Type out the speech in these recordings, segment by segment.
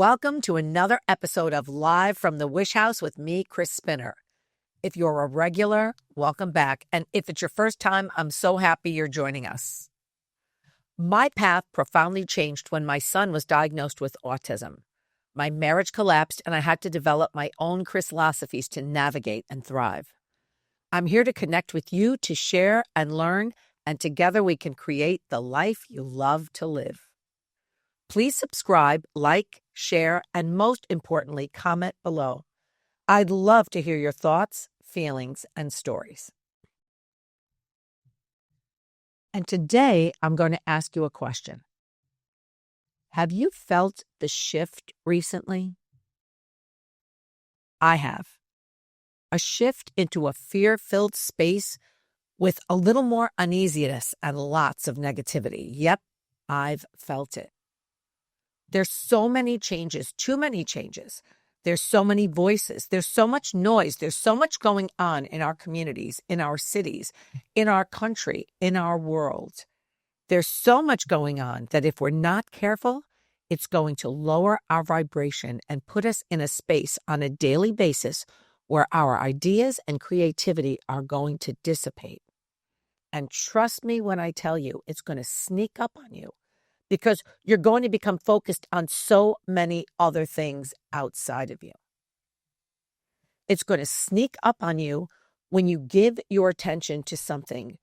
Welcome to another episode of Live from the Wish House with me, Chris Spinner. If you're a regular, welcome back. And if it's your first time, I'm so happy you're joining us. My path profoundly changed when my son was diagnosed with autism. My marriage collapsed and I had to develop my own Cris-Losophies to navigate and thrive. I'm here to connect with you, to share and learn, and together we can create the life you love to live. Please subscribe, like, share, and most importantly, comment below. I'd love to hear your thoughts, feelings, and stories. And today, I'm going to ask you a question. Have you felt the shift recently? I have. A shift into a fear-filled space with a little more uneasiness and lots of negativity. Yep, I've felt it. There's so many changes, too many changes. There's so many voices. There's so much noise. There's so much going on in our communities, in our cities, in our country, in our world. There's so much going on that if we're not careful, it's going to lower our vibration and put us in a space on a daily basis where our ideas and creativity are going to dissipate. And trust me when I tell you, it's going to sneak up on you, because you're going to become focused on so many other things outside of you. It's going to sneak up on you when you give your attention to something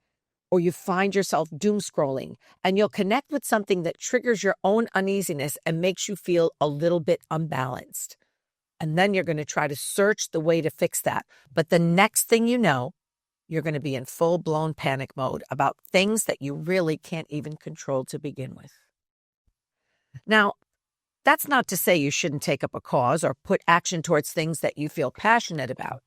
or you find yourself doom scrolling, and you'll connect with something that triggers your own uneasiness and makes you feel a little bit unbalanced. And then you're going to try to search the way to fix that. But the next thing you know, you're going to be in full-blown panic mode about things that you really can't even control to begin with. Now, that's not to say you shouldn't take up a cause or put action towards things that you feel passionate about,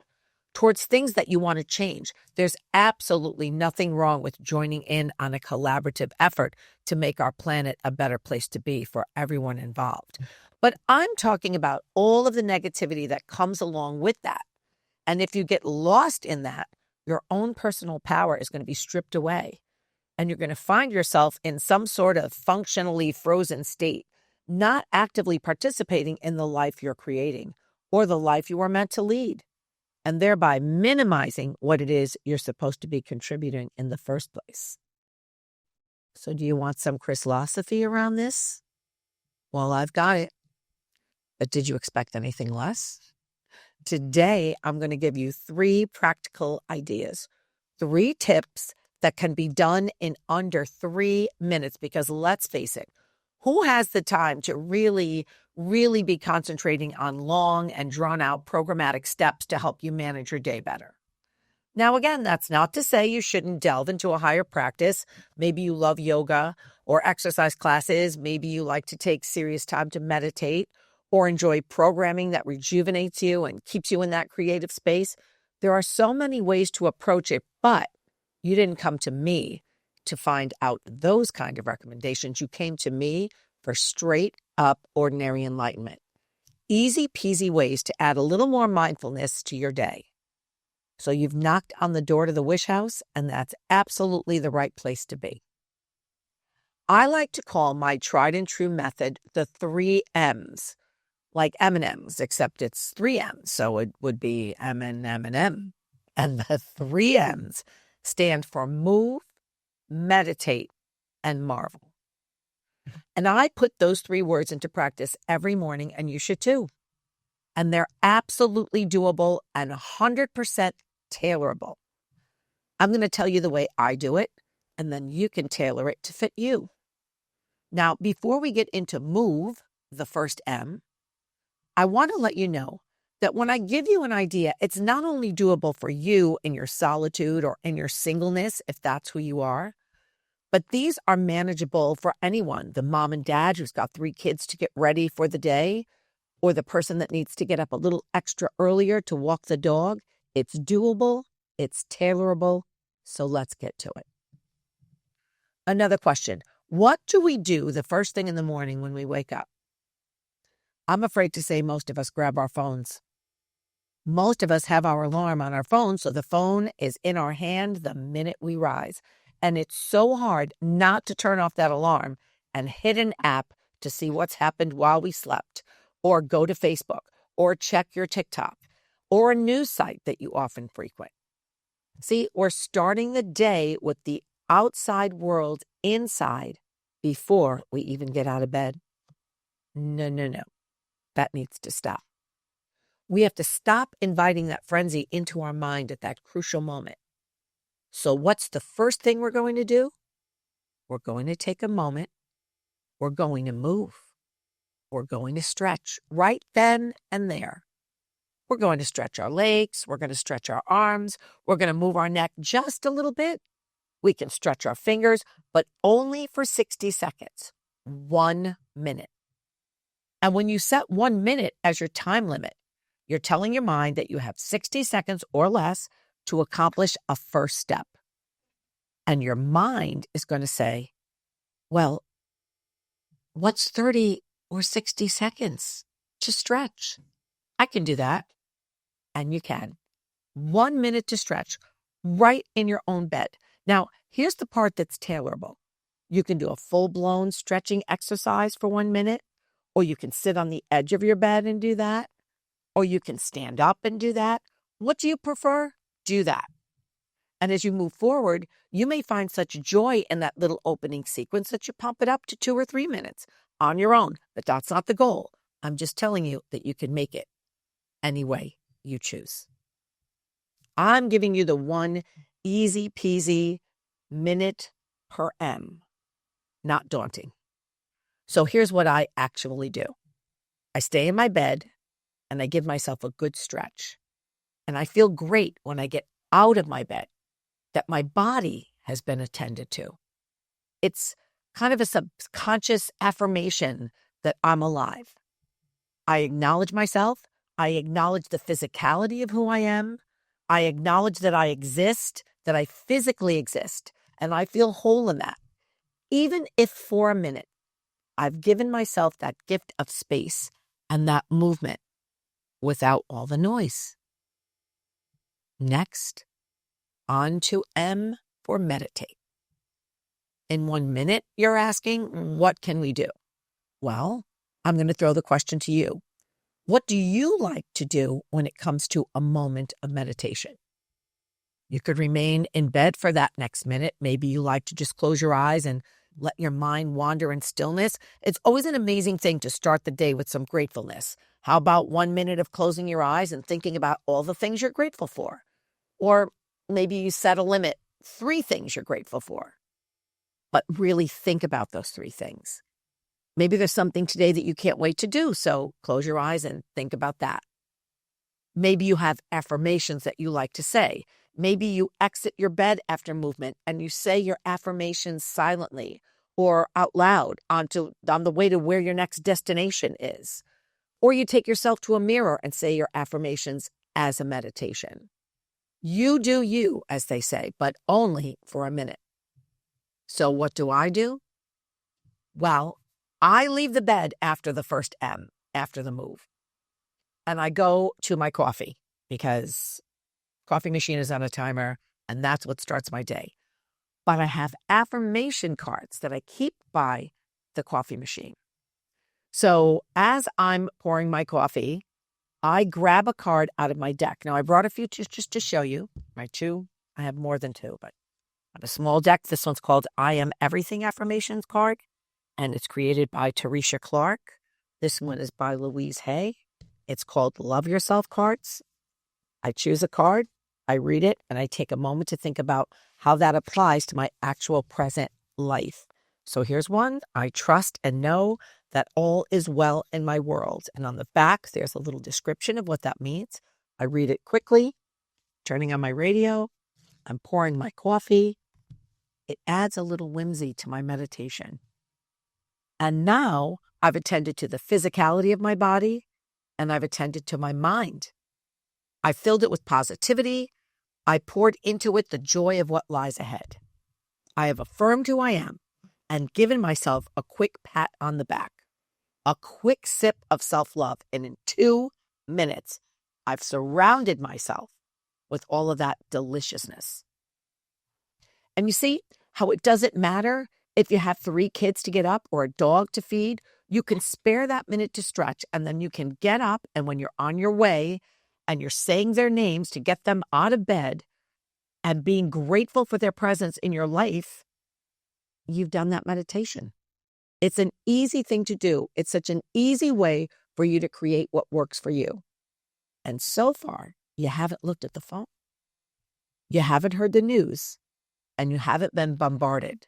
towards things that you want to change. There's absolutely nothing wrong with joining in on a collaborative effort to make our planet a better place to be for everyone involved. But I'm talking about all of the negativity that comes along with that. And if you get lost in that, your own personal power is going to be stripped away. And you're going to find yourself in some sort of functionally frozen state, not actively participating in the life you're creating or the life you are meant to lead, and thereby minimizing what it is you're supposed to be contributing in the first place. So do you want some Cris-Losophy around this? Well, I've got it. But did you expect anything less? Today, I'm going to give you 3 practical ideas, 3 tips that can be done in under 3 minutes, because let's face it, who has the time to really be concentrating on long and drawn out programmatic steps to help you manage your day better? Now, again, that's not to say you shouldn't delve into a higher practice. Maybe you love yoga or exercise classes. Maybe you like to take serious time to meditate or enjoy programming that rejuvenates you and keeps you in that creative space. There are so many ways to approach it, but you didn't come to me to find out those kind of recommendations. You came to me for straight up ordinary enlightenment. Easy peasy ways to add a little more mindfulness to your day. So you've knocked on the door to the Wish House, and that's absolutely the right place to be. I like to call my tried and true method the 3 M's, like M&M's, except it's 3 M's. So it would be M&M. And the 3 M's stand for move, meditate, and marvel. And I put those 3 words into practice every morning, and you should too. And they're absolutely doable and 100% tailorable. I'm going to tell you the way I do it, and then you can tailor it to fit you. Now, before we get into move, the first M, I want to let you know that when I give you an idea, it's not only doable for you in your solitude or in your singleness, if that's who you are, but these are manageable for anyone. The mom and dad who's got 3 kids to get ready for the day, or the person that needs to get up a little extra earlier to walk the dog. It's doable, it's tailorable, so let's get to it. Another question: what do we do the first thing in the morning when we wake up? I'm afraid to say most of us grab our phones. Most of us have our alarm on our phone, so the phone is in our hand the minute we rise. And it's so hard not to turn off that alarm and hit an app to see what's happened while we slept, or go to Facebook, or check your TikTok, or a news site that you often frequent. See, we're starting the day with the outside world inside before we even get out of bed. No. That needs to stop. We have to stop inviting that frenzy into our mind at that crucial moment. So what's the first thing we're going to do? We're going to take a moment. We're going to move. We're going to stretch right then and there. We're going to stretch our legs. We're going to stretch our arms. We're going to move our neck just a little bit. We can stretch our fingers, but only for 60 seconds, 1 minute. And when you set 1 minute as your time limit, you're telling your mind that you have 60 seconds or less to accomplish a first step. And your mind is going to say, well, what's 30 or 60 seconds to stretch? I can do that. And you can. 1 minute to stretch right in your own bed. Now, here's the part that's tailorable. You can do a full-blown stretching exercise for 1 minute, or you can sit on the edge of your bed and do that, or you can stand up and do that. What do you prefer? Do that. And as you move forward, you may find such joy in that little opening sequence that you pump it up to 2 or 3 minutes on your own. But that's not the goal. I'm just telling you that you can make it any way you choose. I'm giving you the one easy peasy minute per M. Not daunting. So here's what I actually do. I stay in my bed and I give myself a good stretch. And I feel great when I get out of my bed that my body has been attended to. It's kind of a subconscious affirmation that I'm alive. I acknowledge myself. I acknowledge the physicality of who I am. I acknowledge that I exist, that I physically exist, and I feel whole in that. Even if for a minute, I've given myself that gift of space and that movement without all the noise. Next, on to M for meditate. In 1 minute, you're asking, what can we do? Well, I'm going to throw the question to you. What do you like to do when it comes to a moment of meditation? You could remain in bed for that next minute. Maybe you like to just close your eyes and let your mind wander in stillness. It's always an amazing thing to start the day with some gratefulness. How about 1 minute of closing your eyes and thinking about all the things you're grateful for? Or maybe you set a limit, 3 things you're grateful for. But really think about those 3 things. Maybe there's something today that you can't wait to do, so close your eyes and think about that. Maybe you have affirmations that you like to say. Maybe you exit your bed after movement and you say your affirmations silently or out loud on the way to where your next destination is. Or you take yourself to a mirror and say your affirmations as a meditation. You do you, as they say, but only for a minute. So what do? Well, I leave the bed after the first M, after the move. And I go to my coffee because coffee machine is on a timer and that's what starts my day. But I have affirmation cards that I keep by the coffee machine. So as I'm pouring my coffee, I grab a card out of my deck. Now I brought a few just to show you. My 2, I have more than 2, but I have a small deck. This one's called I Am Everything Affirmations card. And it's created by Teresa Clark. This one is by Louise Hay. It's called Love Yourself Cards. I choose a card, I read it, and I take a moment to think about how that applies to my actual present life. So here's one. I trust and know that all is well in my world. And on the back, there's a little description of what that means. I read it quickly, turning on my radio. I'm pouring my coffee. It adds a little whimsy to my meditation. And now I've attended to the physicality of my body and I've attended to my mind. I filled it with positivity. I poured into it the joy of what lies ahead. I have affirmed who I am and given myself a quick pat on the back, a quick sip of self-love. And in 2 minutes, I've surrounded myself with all of that deliciousness. And you see how it doesn't matter if you have 3 kids to get up or a dog to feed. You can spare that minute to stretch, and then you can get up, and when you're on your way and you're saying their names to get them out of bed and being grateful for their presence in your life, you've done that meditation. It's an easy thing to do. It's such an easy way for you to create what works for you. And so far, you haven't looked at the phone. You haven't heard the news, and you haven't been bombarded.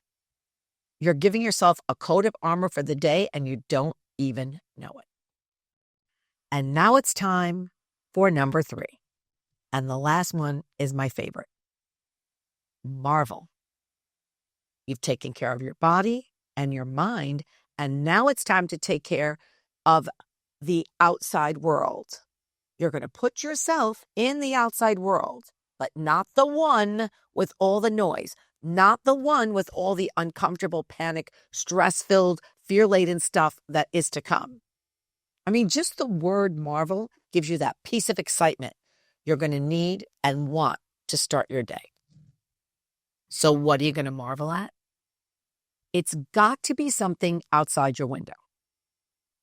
You're giving yourself a coat of armor for the day, and you don't even know it. And now it's time for number 3. And the last one is my favorite. Marvel. You've taken care of your body and your mind, and now it's time to take care of the outside world. You're going to put yourself in the outside world, but not the one with all the noise, not the one with all the uncomfortable, panic, stress-filled, fear-laden stuff that is to come. I mean, just the word marvel gives you that piece of excitement you're going to need and want to start your day. So what are you going to marvel at? It's got to be something outside your window.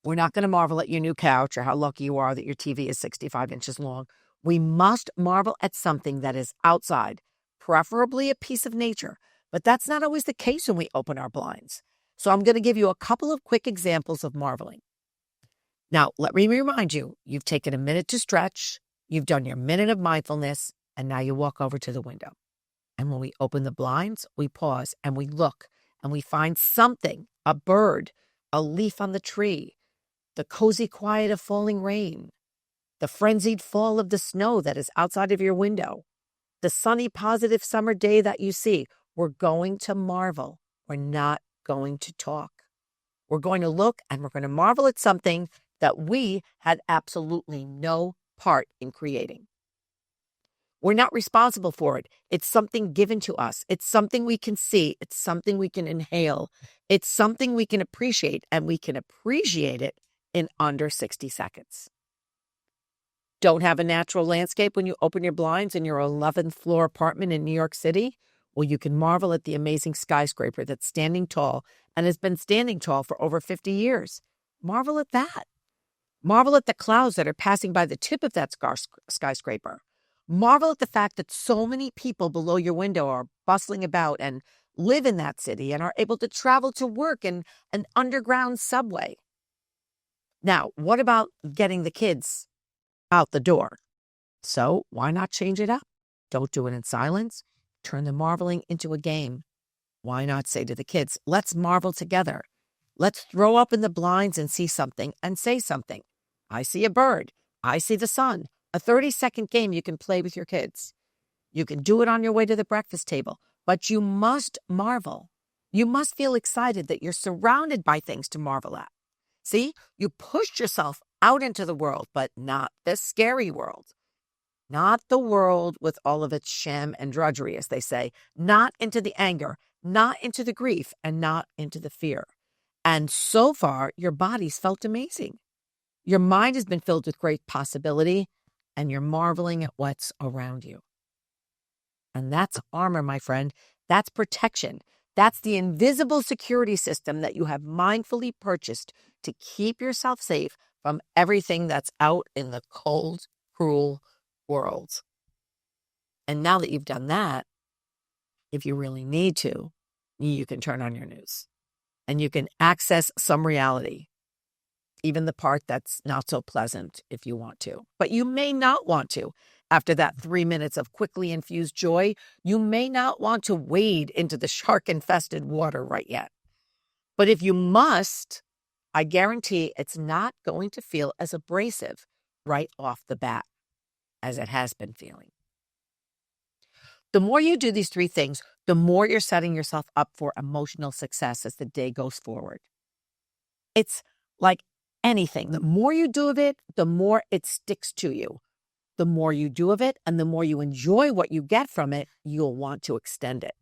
We're not going to marvel at your new couch or how lucky you are that your TV is 65 inches long. We must marvel at something that is outside, preferably a piece of nature. But that's not always the case when we open our blinds. So I'm going to give you a couple of quick examples of marveling. Now, let me remind you, you've taken a minute to stretch, you've done your minute of mindfulness, and now you walk over to the window. And when we open the blinds, we pause and we look and we find something, a bird, a leaf on the tree, the cozy quiet of falling rain, the frenzied fall of the snow that is outside of your window, the sunny, positive summer day that you see. We're going to marvel. We're not going to talk. We're going to look and we're going to marvel at something that we had absolutely no part in creating. We're not responsible for it. It's something given to us. It's something we can see. It's something we can inhale. It's something we can appreciate, and we can appreciate it in under 60 seconds. Don't have a natural landscape when you open your blinds in your 11th floor apartment in New York City? Well, you can marvel at the amazing skyscraper that's standing tall and has been standing tall for over 50 years. Marvel at that. Marvel at the clouds that are passing by the tip of that skyscraper. Marvel at the fact that so many people below your window are bustling about and live in that city and are able to travel to work in an underground subway. Now, what about getting the kids out the door? So why not change it up? Don't do it in silence. Turn the marveling into a game. Why not say to the kids, let's marvel together. Let's throw open the blinds and see something and say something. I see a bird. I see the sun. A 30-second game you can play with your kids. You can do it on your way to the breakfast table, but you must marvel. You must feel excited that you're surrounded by things to marvel at. See, you pushed yourself out into the world, but not the scary world. Not the world with all of its sham and drudgery, as they say. Not into the anger, not into the grief, and not into the fear. And so far, your body's felt amazing. Your mind has been filled with great possibility, and you're marveling at what's around you. And that's armor, my friend. That's protection. That's the invisible security system that you have mindfully purchased to keep yourself safe from everything that's out in the cold, cruel world. And now that you've done that, if you really need to, you can turn on your news and you can access some reality. Even the part that's not so pleasant if you want to. But you may not want to. After that 3 minutes of quickly infused joy, you may not want to wade into the shark-infested water right yet. But if you must, I guarantee it's not going to feel as abrasive right off the bat as it has been feeling. The more you do these 3 things, the more you're setting yourself up for emotional success as the day goes forward. It's like anything. The more you do of it, the more it sticks to you. The more you do of it and the more you enjoy what you get from it, you'll want to extend it.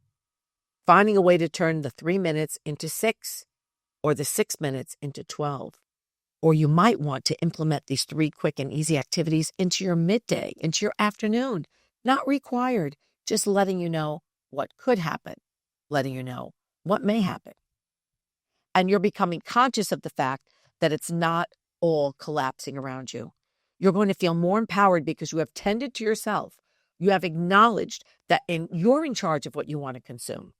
Finding a way to turn the 3 minutes into 6 or the 6 minutes into 12. Or you might want to implement these 3 quick and easy activities into your midday, into your afternoon. Not required, just letting you know what could happen, letting you know what may happen. And you're becoming conscious of the fact that it's not all collapsing around you. You're going to feel more empowered because you have tended to yourself. You have acknowledged that you're in charge of what you want to consume.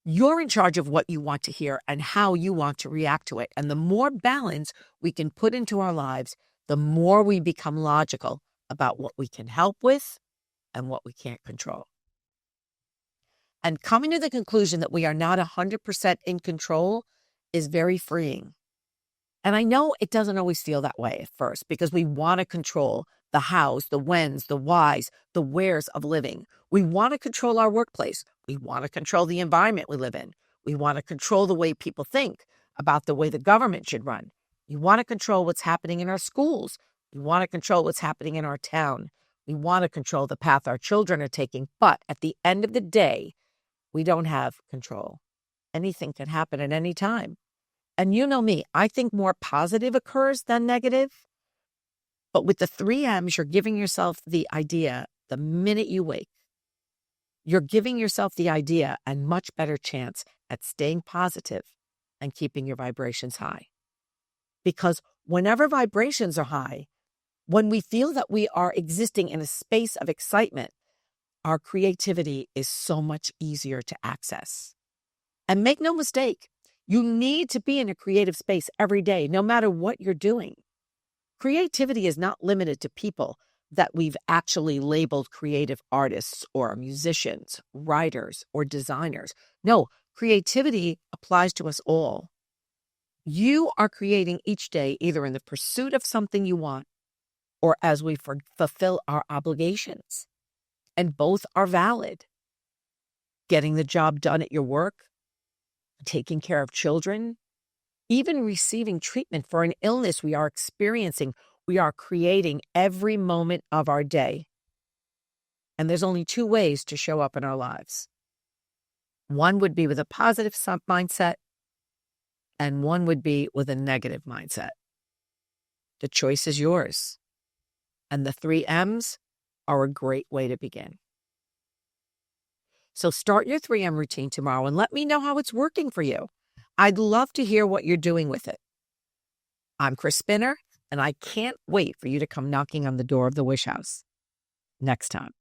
You're in charge of what you want to hear and how you want to react to it. And the more balance we can put into our lives, the more we become logical about what we can help with and what we can't control. And coming to the conclusion that we are not 100% in control is very freeing. And I know it doesn't always feel that way at first because we want to control the hows, the whens, the whys, the wheres of living. We want to control our workplace. We want to control the environment we live in. We want to control the way people think about the way the government should run. We want to control what's happening in our schools. We want to control what's happening in our town. We want to control the path our children are taking. But at the end of the day, we don't have control. Anything can happen at any time. And you know me, I think more positive occurs than negative. But with the 3 M's, you're giving yourself the idea the minute you wake. You're giving yourself the idea and much better chance at staying positive and keeping your vibrations high. Because whenever vibrations are high, when we feel that we are existing in a space of excitement, our creativity is so much easier to access. And make no mistake, you need to be in a creative space every day, no matter what you're doing. Creativity is not limited to people that we've actually labeled creative artists or musicians, writers, or designers. No, creativity applies to us all. You are creating each day either in the pursuit of something you want or as we fulfill our obligations. And both are valid. Getting the job done at your work, taking care of children, even receiving treatment for an illness we are experiencing, we are creating every moment of our day. And there's only 2 ways to show up in our lives. One would be with a positive mindset, and one would be with a negative mindset. The choice is yours. And the 3 M's are a great way to begin. So start your 3M routine tomorrow and let me know how it's working for you. I'd love to hear what you're doing with it. I'm Chris Spinner, and I can't wait for you to come knocking on the door of the Wish House next time.